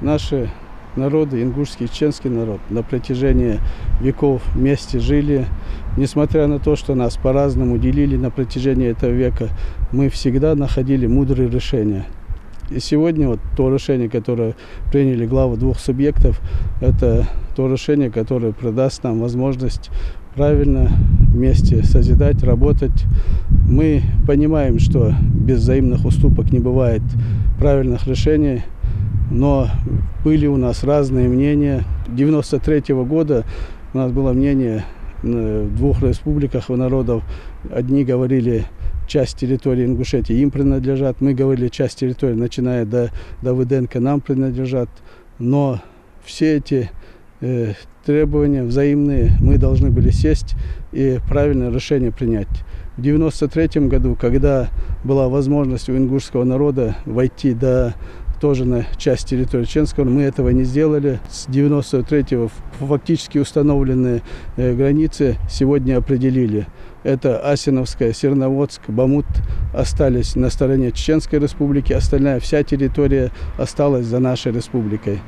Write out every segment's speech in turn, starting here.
Наши народы, ингушский и чеченский народ, на протяжении веков вместе жили. Несмотря на то, что нас по-разному делили на протяжении этого века, мы всегда находили мудрые решения. И сегодня вот то решение, которое приняли главы двух субъектов, это то решение, которое придаст нам возможность правильно вместе созидать, работать. Мы понимаем, что без взаимных уступок не бывает правильных решений, но были у нас разные мнения. 1993 года у нас было мнение в двух республиках народов. Одни говорили, часть территории Ингушетии им принадлежат. Мы говорили, часть территории, начиная до Давыденко, нам принадлежат. Но все эти требования взаимные, мы должны были сесть и правильное решение принять. В 1993 году, когда была возможность у ингушского народа войти тоже на часть территории чеченского, мы этого не сделали. С 1993-го фактически установленные границы сегодня определили. Это Асиновская, Серноводск, Бамут остались на стороне Чеченской республики, остальная вся территория осталась за нашей республикой.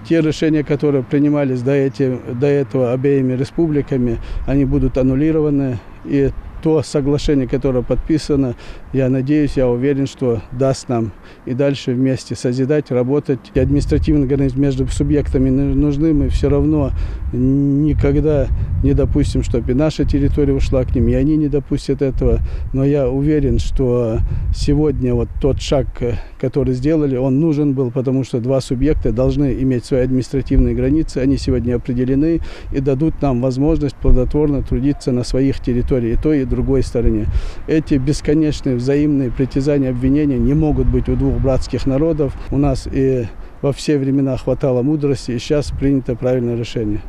Те решения, которые принимались до этого обеими республиками, они будут аннулированы. И то соглашение, которое подписано, я надеюсь, я уверен, что даст нам и дальше вместе созидать, работать. И административные границы между субъектами нужны, мы все равно никогда не допустим, чтобы и наша территория ушла к ним, и они не допустят этого. Но я уверен, что сегодня вот тот шаг, который сделали, он нужен был, потому что два субъекта должны иметь свои административные границы, они сегодня определены и дадут нам возможность плодотворно трудиться на своих территориях, и той, и другой стороне. Эти бесконечные взаимные притязания, обвинения не могут быть у двух братских народов. У нас и во все времена хватало мудрости, и сейчас принято правильное решение.